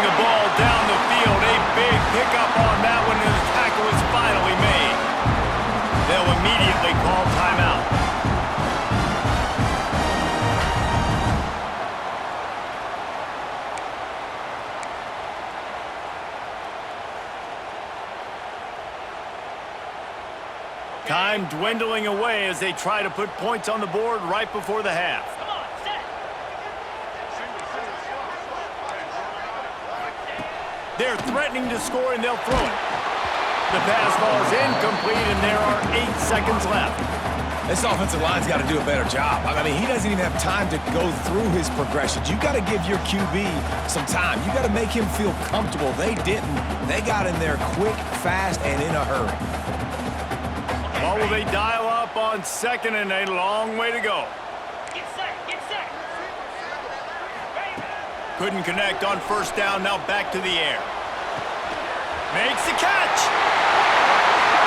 the ball down the field. A big pickup on that one, and the tackle is finally made. They'll immediately call timeout. Time dwindling away as they try to put points on the board right before the half. They're threatening to score, and they'll throw it. The pass falls incomplete, and there are 8 seconds left. This offensive line's got to do a better job. I mean, he doesn't even have time to go through his progressions. You got to give your QB some time. You got to make him feel comfortable. They didn't. They got in there quick, fast, and in a hurry. Well, will they dial up on 2nd and a long way to go? Get set, get set. Couldn't connect on 1st down, now back to the air. Makes the catch.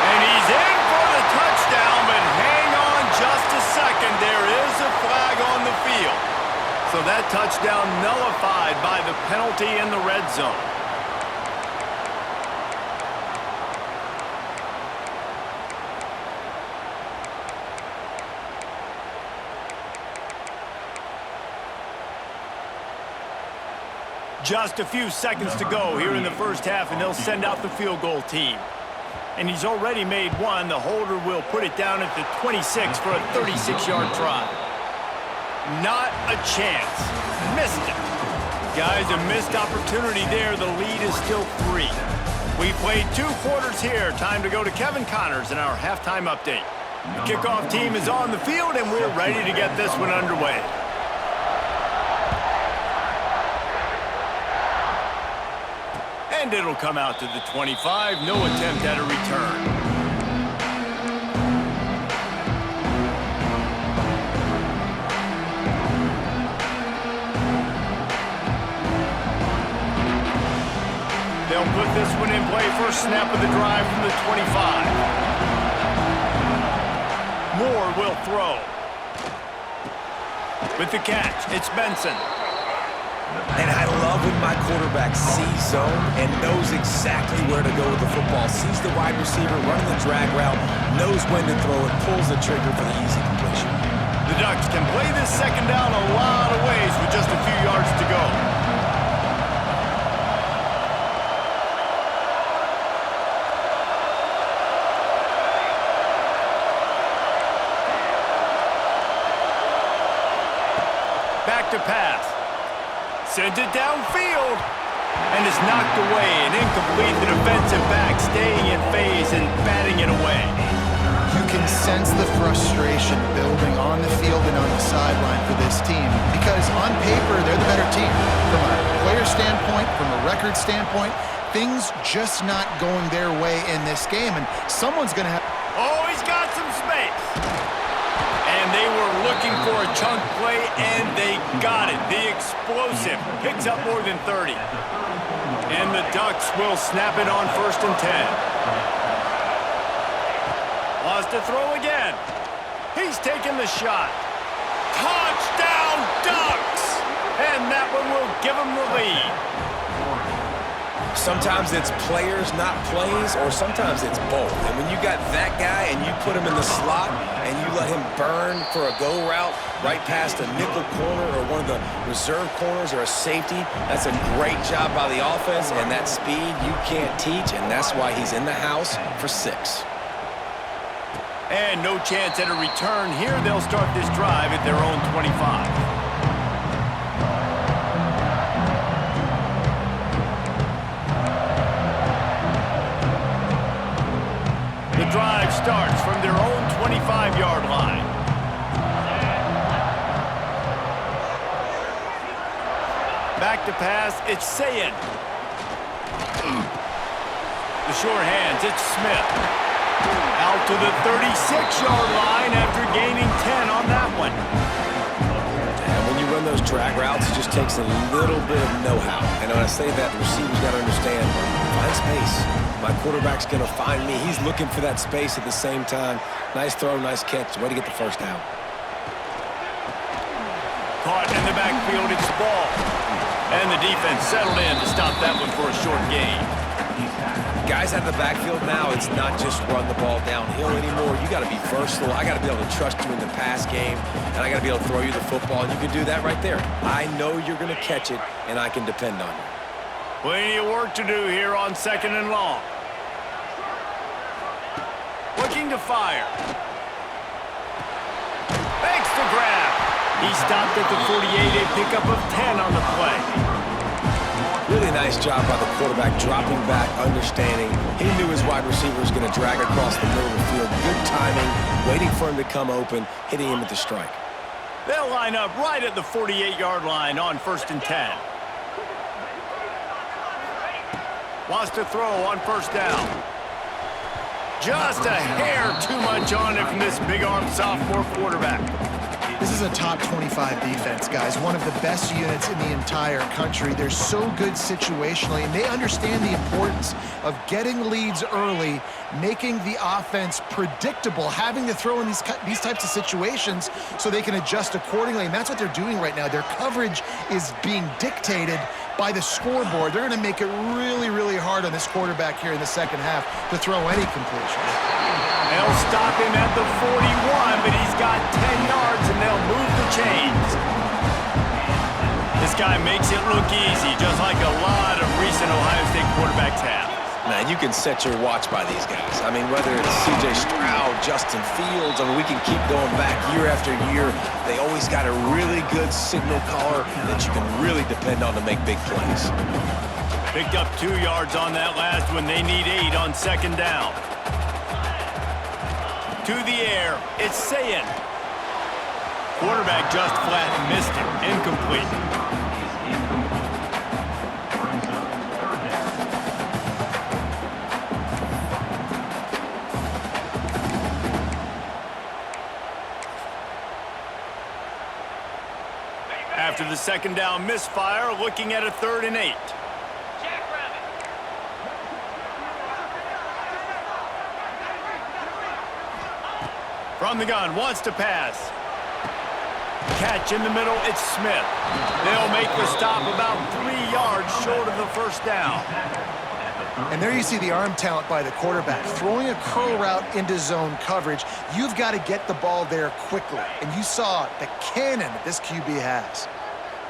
And he's in for the touchdown, but hang on just a second. There is a flag on the field. So that touchdown nullified by the penalty in the red zone. Just a few seconds to go here in the first half, and they'll send out the field goal team. And he's already made one. The holder will put it down at the 26 for a 36-yard try. Not a chance. Missed it. Guys, a missed opportunity there. The lead is still 3. We played 2 quarters here. Time to go to Kevin Connors in our halftime update. The kickoff team is on the field, and we're ready to get this one underway. And it'll come out to the 25. No attempt at a return. They'll put this one in play. First snap of the drive from the 25. Moore will throw. With the catch, it's Benson. And I love when my quarterback sees zone and knows exactly where to go with the football. Sees the wide receiver running the drag route, knows when to throw it, pulls the trigger for the easy completion. The Ducks can play this 2nd down a lot of ways with just a few yards to go. Back to pass. Sends it downfield. And is knocked away and incomplete. The defensive back staying in phase and batting it away. You can sense the frustration building on the field and on the sideline for this team. Because on paper, they're the better team. From a player standpoint, from a record standpoint, things just not going their way in this game. And someone's going to have... Oh, he's got some space. And they were looking for a chunk play, and they got it. The explosive picks up more than 30. And the Ducks will snap it on 1st and 10. Wants to throw again. He's taking the shot. Touchdown, Ducks! And that one will give them the lead. Sometimes it's players, not plays, or sometimes it's both. And when you got that guy and you put him in the slot and you let him burn for a go route right past a nickel corner or one of the reserve corners or a safety, that's a great job by the offense, and that speed you can't teach, and that's why he's in the house for 6. And no chance at a return here. They'll start this drive at their own 25. The drive starts from their own 25-yard line. Back to pass, it's Sayin. The short hands, it's Smith. Out to the 36-yard line after gaining 10 on that one. And when you run those drag routes, it just takes a little bit of know-how. And when I say that, the receiver's got to understand, find space. My quarterback's going to find me. He's looking for that space at the same time. Nice throw, nice catch. Way to get the first down. Caught in the backfield, it's Ball. And the defense settled in to stop that one for a short gain. Guys out of the backfield now, it's not just run the ball downhill anymore. You got to be versatile. I got to be able to trust you in the pass game, and I got to be able to throw you the football, and you can do that right there. I know you're going to catch it, and I can depend on you. Plenty of work to do here on 2nd and long. Looking to fire. Makes the grab. He stopped at the 48, a pickup of 10 on the play. Really nice job by the quarterback, dropping back, understanding. He knew his wide receiver was going to drag across the middle of the field. Good timing, waiting for him to come open, hitting him with the strike. They'll line up right at the 48-yard line on 1st and 10. Wants to throw on 1st down. Just a hair too much on it from this big-armed sophomore quarterback. This is a top 25 defense, guys. One of the best units in the entire country. They're so good situationally, and they understand the importance of getting leads early, making the offense predictable, having to throw in these types of situations so they can adjust accordingly, and that's what they're doing right now. Their coverage is being dictated by the scoreboard. They're going to make it really, really hard on this quarterback here in the second half to throw any completions. They'll stop him at the 41, but he's got 10 yards, and they'll move the chains. This guy makes it look easy, just like a lot of recent Ohio State quarterbacks have. Man, you can set your watch by these guys. I mean, whether it's C.J. Stroud, Justin Fields, I mean, we can keep going back year after year. They always got a really good signal caller that you can really depend on to make big plays. Picked up 2 yards on that last one. They need 8 on 2nd down. To the air, it's Sayin. Quarterback just flat missed it. Incomplete. After the 2nd down misfire, looking at a 3rd and 8. From the gun, wants to pass. Catch in the middle, it's Smith. They'll make the stop about 3 yards short of the 1st down. And there you see the arm talent by the quarterback. Throwing a curl route into zone coverage, you've got to get the ball there quickly. And you saw the cannon that this QB has.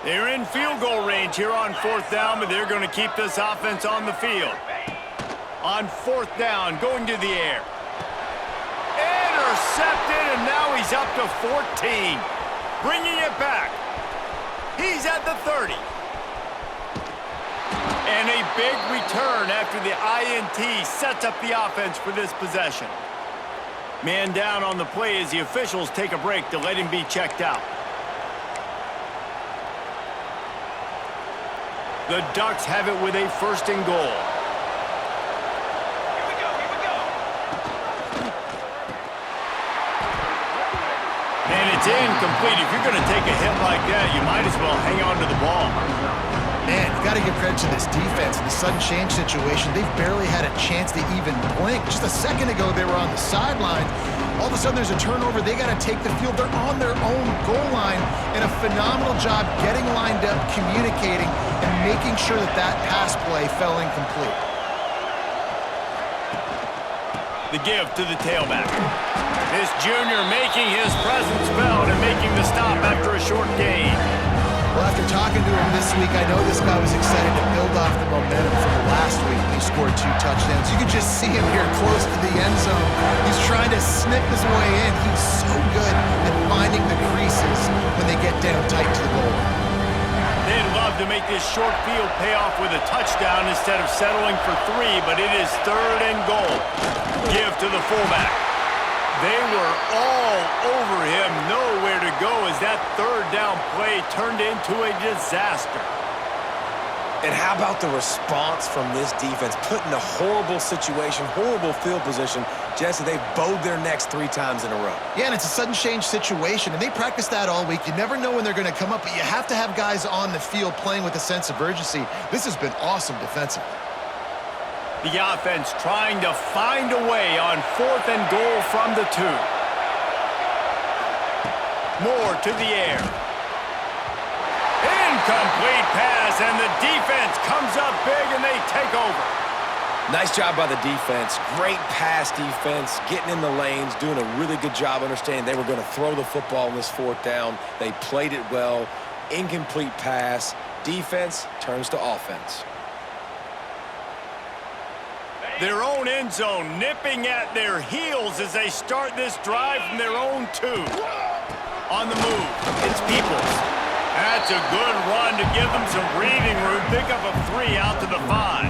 They're in field goal range here on 4th down, but they're going to keep this offense on the field. On 4th down, going to the air. Intercepted, and now he's up to 14. Bringing it back. He's at the 30. And a big return after the INT sets up the offense for this possession. Man down on the play as the officials take a break to let him be checked out. The Ducks have it with a 1st and goal. And it's incomplete. If you're going to take a hit like that, you might as well hang on to the ball. Man, you got to give credit to this defense. In the sudden change situation, they've barely had a chance to even blink. Just a second ago, they were on the sideline. All of a sudden, there's a turnover. They got to take the field. They're on their own goal line, and a phenomenal job getting lined up, communicating, and making sure that that pass play fell incomplete. The give to the tailback. This junior making his presence felt and making the stop after a short gain. Well, after talking to him this week, I know this guy was excited to build off the momentum from last week when he scored 2 touchdowns. You can just see him here close to the end zone. He's trying to snip his way in. He's so good at finding the creases when they get down tight to the goal line. They'd love to make this short field pay off with a touchdown instead of settling for 3, but it is 3rd and goal. Give to the fullback. They were all over him, nowhere to go as that 3rd down play turned into a disaster. And how about the response from this defense? Put in a horrible situation, horrible field position. Jesse, they've bowed their necks 3 times in a row. Yeah, and it's a sudden change situation, and they practice that all week. You never know when they're going to come up, but you have to have guys on the field playing with a sense of urgency. This has been awesome defensively. The offense trying to find a way on 4th and goal from the 2. Moore to the air. Incomplete pass, and the defense comes up big, and they take over. Nice job by the defense. Great pass defense, getting in the lanes, doing a really good job understanding they were going to throw the football in this fourth down. They played it well. Incomplete pass. Defense turns to offense. Their own end zone nipping at their heels as they start this drive from their own 2. On the move, it's Peoples. That's a good run to give them some breathing room. Pick up a 3 out to the 5.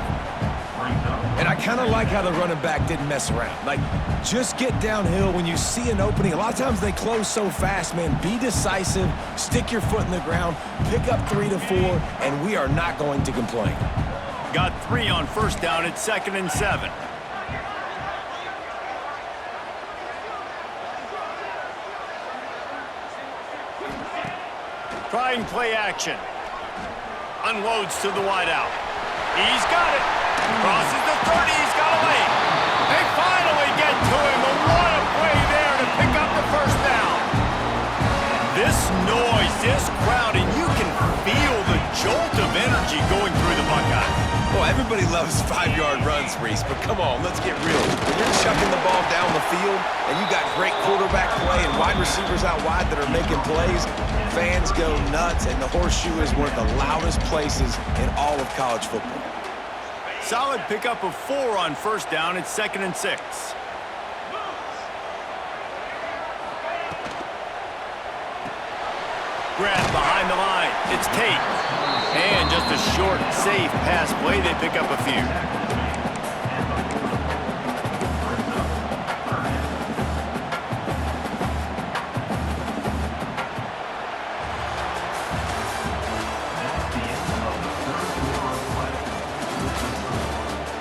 And I kind of like how the running back didn't mess around. Like, just get downhill when you see an opening. A lot of times they close so fast, man. Be decisive, stick your foot in the ground, pick up 3 to 4, and we are not going to complain. Got 3 on first down at 2nd and 7. Trying play action. Unloads to the wideout. He's got it. Crosses the 30. He's got a lane. They finally get to him. And what a play there to pick up the first down. This noise, this crowd, and you can feel the jolt of energy going through the Buckeyes. Well, everybody loves 5-yard runs, Reese, but come on, let's get real. When you're chucking the ball down the field and you got great quarterback play and wide receivers out wide that are making plays, fans go nuts, and the Horseshoe is one of the loudest places in all of college football. Solid pickup of 4 on first down at 2nd and 6. Grab behind the line. It's Tate. And just a short, safe pass play. They pick up a few.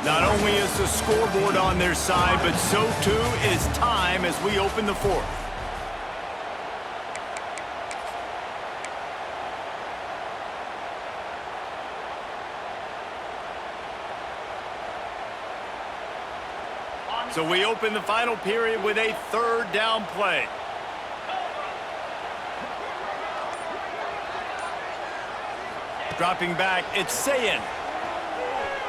Not only is the scoreboard on their side, but so too is time as we open the 4th. So we open the final period with a 3rd down play. Dropping back, it's Sayin.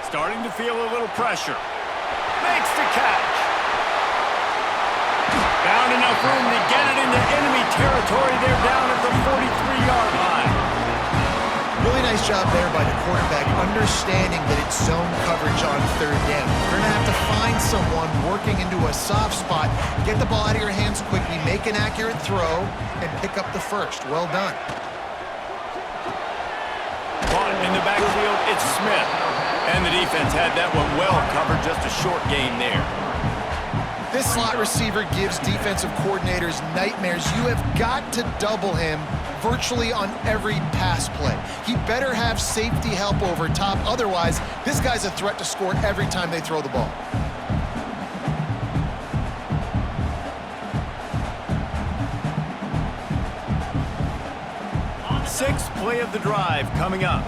Starting to feel a little pressure. Makes the catch. Found enough room to get it into enemy territory. They're down at the 43-yard line. Really nice job there by the quarterback, understanding that it's zone coverage on 3rd down. You're going to have to find someone working into a soft spot, get the ball out of your hands quickly, make an accurate throw, and pick up the first. Well done. Caught in the backfield, it's Smith. And the defense had that one well covered, just a short gain there. This slot receiver gives defensive coordinators nightmares. You have got to double him virtually on every pass play. He better have safety help over top. Otherwise, this guy's a threat to score every time they throw the ball. Sixth play of the drive coming up.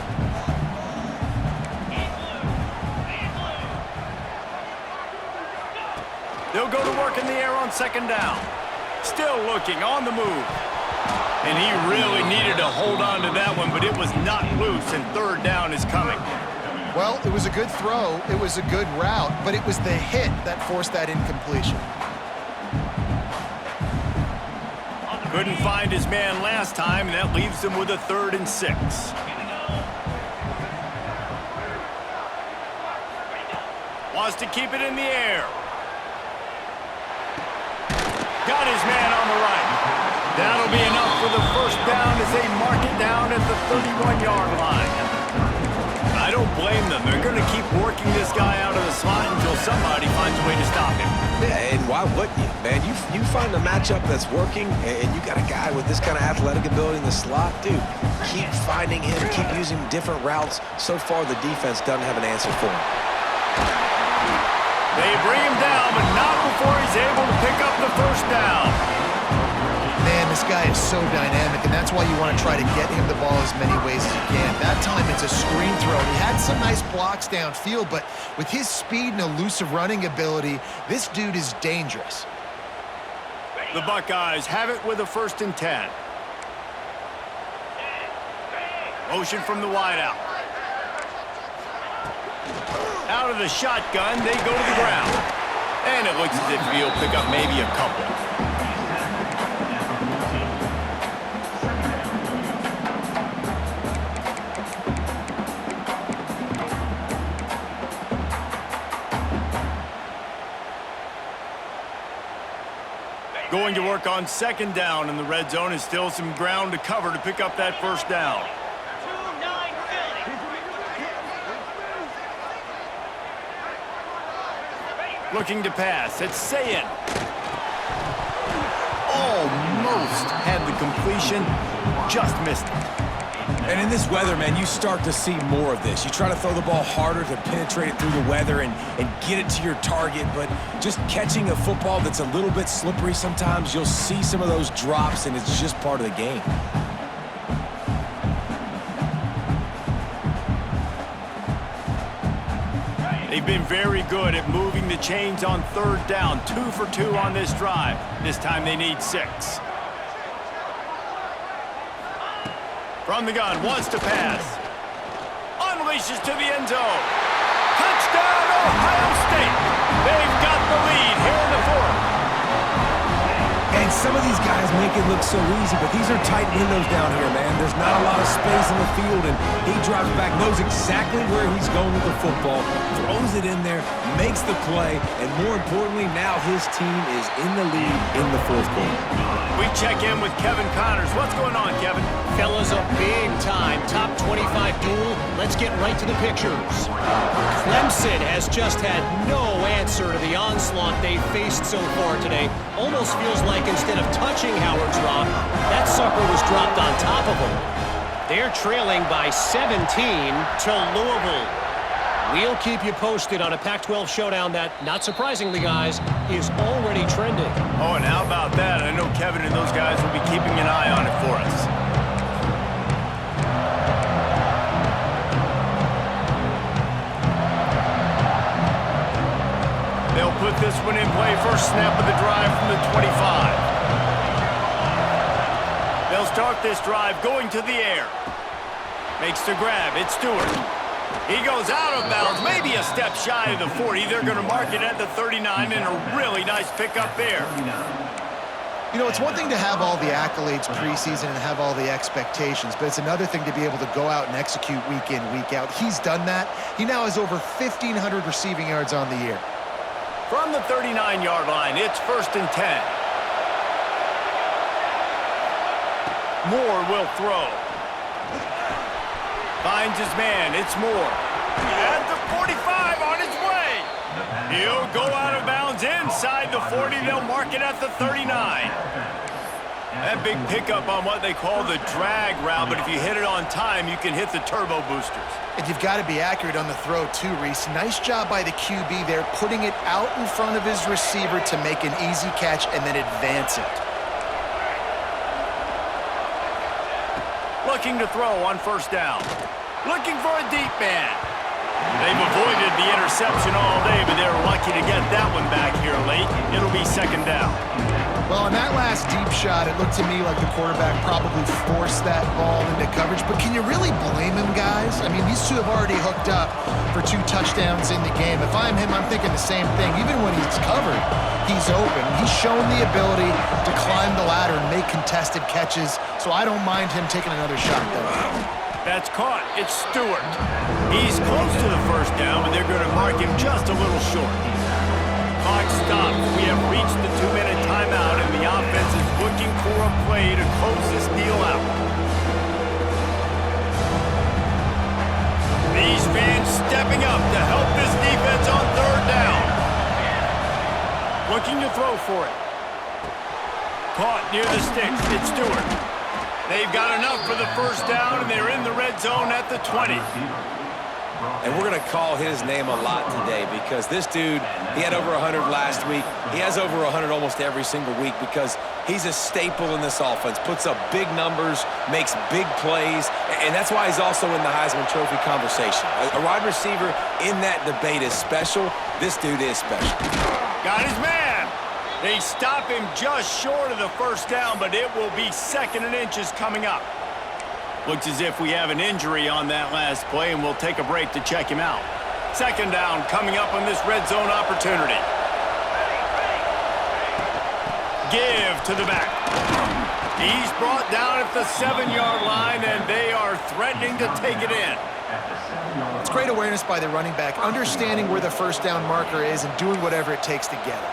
They'll go to work in the air on 2nd down. Still looking, on the move. And he really needed to hold on to that one, but it was not loose, and 3rd down is coming. Well, it was a good throw. It was a good route, but it was the hit that forced that incompletion. Couldn't find his man last time, and that leaves him with a 3rd and 6. Wants to keep it in the air. Got his man on the right. That'll be enough for the first down as they mark it down at the 31-yard line. I don't blame them. They're going to keep working this guy out of the slot until somebody finds a way to stop him. Yeah, and why wouldn't you, man? You find a matchup that's working, and you got a guy with this kind of athletic ability in the slot, dude, keep finding him, keep using different routes. So far, the defense doesn't have an answer for him. They bring him down, but not before he's able to pick up the first down. Man, this guy is so dynamic, and that's why you want to try to get him the ball as many ways as you can. That time, it's a screen throw. He had some nice blocks downfield, but with his speed and elusive running ability, this dude is dangerous. The Buckeyes have it with a 1st and 10. Motion from the wideout. Out of the shotgun, they go to the ground. And it looks as if he'll pick up maybe a couple. Going to work on second down in the red zone, and still some ground to cover to pick up that first down. 2-9 Philly. Looking to pass. It's Sayin. Almost had the completion. Just missed it. And in this weather, man, you start to see more of this. You try to throw the ball harder to penetrate it through the weather and get it to your target, but just catching a football that's a little bit slippery sometimes, you'll see some of those drops, and it's just part of the game. They've been very good at moving the chains on third down. 2 for 2 on this drive. This time they need 6. From the gun, wants to pass. Unleashes to the end zone. Touchdown, Ohio State. They've got the lead here in the fourth. And some of these guys make it look so easy, but these are tight windows down here, man. There's not a lot of space in the field, and he drops back, knows exactly where he's going with the football, throws it in there, makes the play, and more importantly, now his team is in the lead in the fourth quarter. We check in with Kevin Connors. What's going on, Kevin? Fellas, a big-time top 25 duel. Let's get right to the pictures. Clemson has just had no answer to the onslaught they've faced so far today. Almost feels like instead of touching Howard's Rock, that sucker was dropped on top of him. They're trailing by 17 to Louisville. We'll keep you posted on a Pac-12 showdown that, not surprisingly, guys, is already trending. Oh, and how about that? I know Kevin and those guys will be keeping an eye on it for us. They'll put this one in play. First snap of the drive from the 25. They'll start this drive going to the air. Makes the grab. It's Stewart. He goes out of bounds, maybe a step shy of the 40. They're going to mark it at the 39, and a really nice pickup there. You know, it's one thing to have all the accolades preseason and have all the expectations, but it's another thing to be able to go out and execute week in, week out. He's done that. He now has over 1,500 receiving yards on the year. From the 39-yard line, it's 1st and 10. Moore will throw. Finds his man. It's Moore. At the 45, on his way. He'll go out of bounds inside the 40. They'll mark it at the 39. That big pickup on what they call the drag route, but if you hit it on time, you can hit the turbo boosters. And you've got to be accurate on the throw too, Reese. Nice job by the QB there, putting it out in front of his receiver to make an easy catch and then advance it. Looking to throw on first down. Looking for a deep man. They've avoided the interception all day, but they're lucky to get that one back here late. It'll be second down. Well, in that last deep shot, it looked to me like the quarterback probably forced that ball into coverage. But can you really blame him, guys? I mean, these two have already hooked up for 2 touchdowns in the game. If I'm him, I'm thinking the same thing. Even when he's covered, he's open. He's shown the ability to climb the ladder and make contested catches. So I don't mind him taking another shot, though. That's caught. It's Stewart. He's close to the first down, but they're going to mark him just a little short. Clock stopped. We have reached the 2-minute timeout, and the offense is looking for a play to close this deal out. These fans stepping up to help this defense on third down. Looking to throw for it. Caught near the sticks. It's Stewart. They've got enough for the first down, and they're in the red zone at the 20. And we're going to call his name a lot today because this dude, he had over 100 last week. He has over 100 almost every single week because he's a staple in this offense, puts up big numbers, makes big plays, and that's why he's also in the Heisman Trophy conversation. A wide receiver in that debate is special. This dude is special. Got his man. They stop him just short of the first down, but it will be 2nd and inches coming up. Looks as if we have an injury on that last play, and we'll take a break to check him out. Second down coming up on this red zone opportunity. Give to the back. He's brought down at the 7-yard line, and they are threatening to take it in. It's great awareness by the running back, understanding where the first down marker is and doing whatever it takes to get it.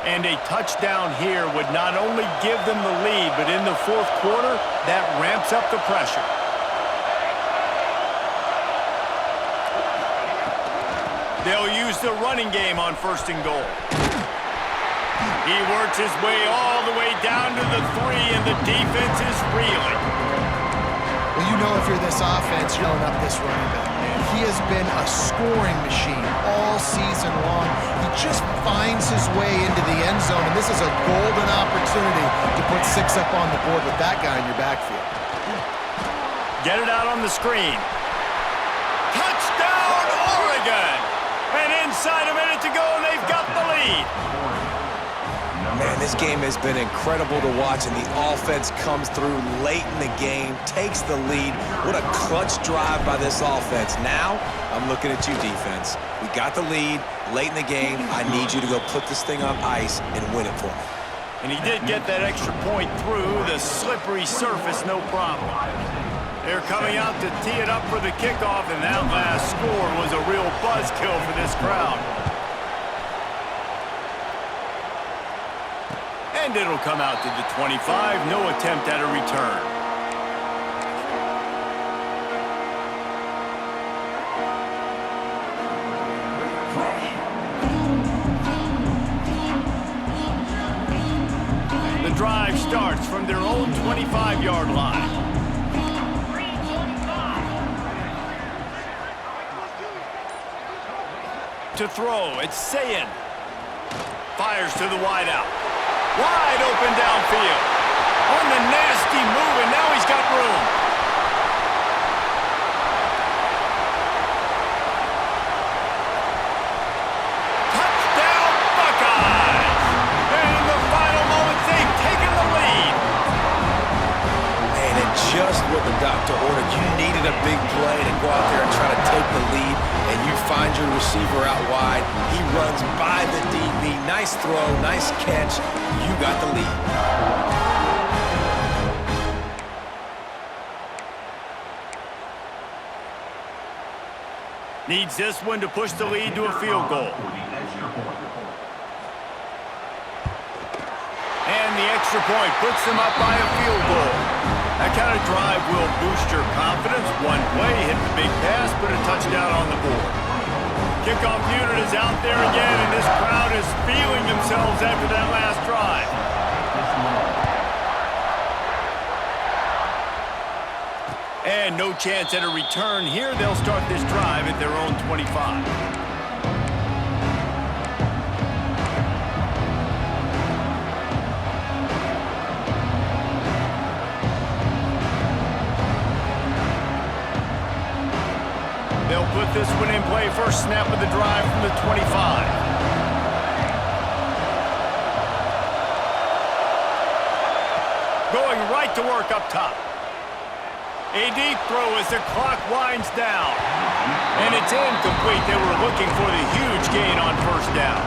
And a touchdown here would not only give them the lead, but in the fourth quarter, that ramps up the pressure. They'll use the running game on first and goal. He works his way all the way down to the 3, and the defense is reeling. Well, you know if you're this offense, you're throwing up this running back, man. He has been a scoring machine all season long. He just finds his way into the end zone, and this is a golden opportunity to put 6 up on the board with that guy in your backfield. Get it out on the screen. Touchdown, Oregon! And inside a minute to go, and they've got the lead. Man, this game has been incredible to watch, and the offense comes through late in the game, takes the lead. What a clutch drive by this offense. Now, I'm looking at you, defense. We got the lead late in the game. I need you to go put this thing on ice and win it for me. And he did get that extra point through the slippery surface, no problem. They're coming out to tee it up for the kickoff, and that last score was a real buzzkill for this crowd. And it'll come out to the 25, no attempt at a return. The drive starts from their own 25-yard line. To throw, it's Sayin. Fires to the wideout. Wide open downfield. On the nasty move, and now he's got room. Touchdown, Buckeyes! And in the final moments, they've taken the lead. Man, and just what the doctor ordered. You needed a big play to go out there and try to take the lead, and you find your receiver out wide. He runs by the DB. Nice throw, nice catch. You got the lead. Needs this one to push the lead to a field goal. And the extra point puts them up by a field goal. That kind of drive will boost your confidence. One play, hit the big pass, put a touchdown on the board. Kickoff unit is out there again, and this crowd is feeling themselves after that last drive. And no chance at a return here. They'll start this drive at their own 25. They'll put this one in play. First snap of the drive from the 25. Going right to work up top. A deep throw as the clock winds down. And it's incomplete. They were looking for the huge gain on first down.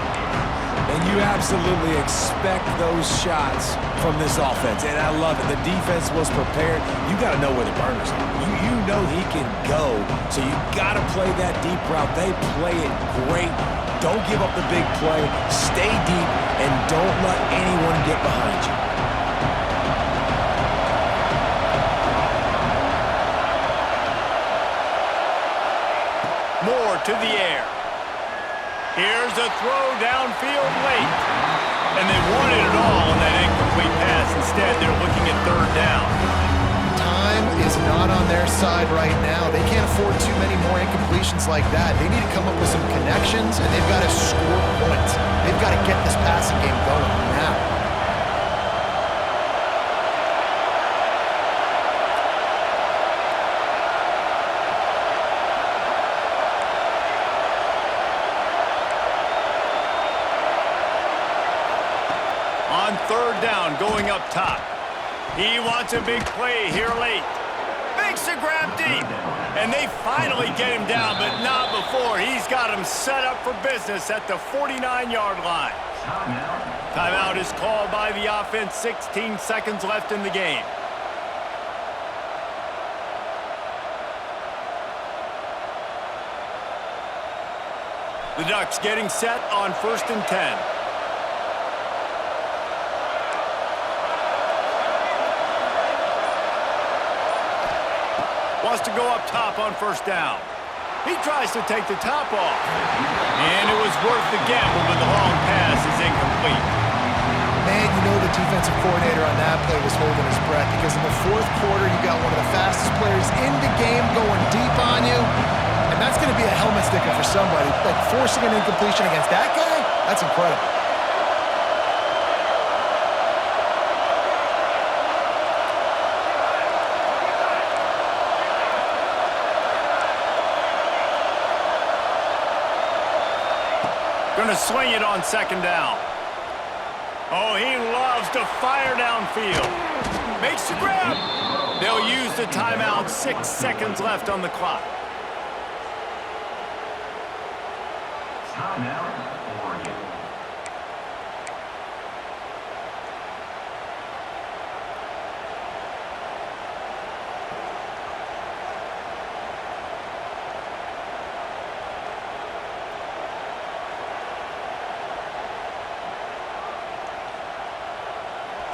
And you absolutely expect those shots from this offense. And I love it. The defense was prepared. You got to know where the burners are. You know he can go. So you got to play that deep route. They play it great. Don't give up the big play. Stay deep and don't let anyone get behind you. Moore to the air. Here's a throw downfield late. And they wanted it all on that incomplete pass. Instead, they're looking at third down. Time is not on their side right now. They can't afford too many more incompletions like that. They need to come up with some connections, and they've got to score points. They've got to get this passing game going now. On third down, going up top. He wants a big play here late. Makes a grab deep. And they finally get him down, but not before. He's got him set up for business at the 49-yard line. Timeout is called by the offense. 16 seconds left in the game. The Ducks getting set on 1st and 10. Wants to go up top on 1st down. He tries to take the top off. And it was worth the gamble, but the long pass is incomplete. Man, you know the defensive coordinator on that play was holding his breath because in the 4th quarter, you got one of the fastest players in the game going deep on you. And that's going to be a helmet sticker for somebody. Like forcing an incompletion against that guy, that's incredible. Going to swing it on 2nd down. Oh, he loves to fire downfield. Makes the grab. They'll use the timeout. 6 seconds left on the clock.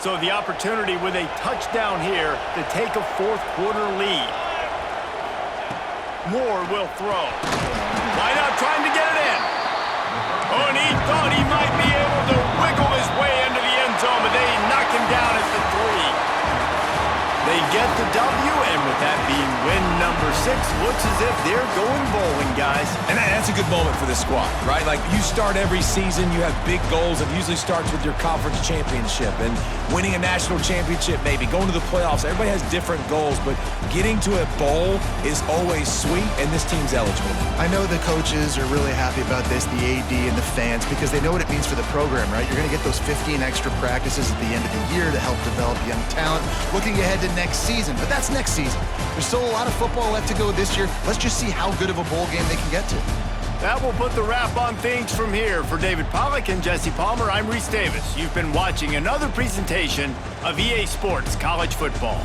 So the opportunity with a touchdown here to take a 4th quarter lead. Moore will throw. Wide out trying to get it in. Oh, and he thought he might be able to wiggle his way into the end zone, but they knock him down at the 3. They get the W, and with that being win number 6, looks as if they're going bowling, guys. And that's a good moment for this squad, right? Like, you start every season, you have big goals. It usually starts with your conference championship and winning a national championship, maybe going to the playoffs. Everybody has different goals, but getting to a bowl is always sweet, and this team's eligible. I know the coaches are really happy about this, the AD and the fans, because they know what it means for the program, right? You're going to get those 15 extra practices at the end of the year to help develop young talent. Looking ahead to next season, but that's next season. There's still a lot of football left to go this year. Let's just see how good of a bowl game they can get to. That will put the wrap on things from here. For David Pollack and Jesse Palmer, I'm Reese Davis. You've been watching another presentation of EA Sports College Football.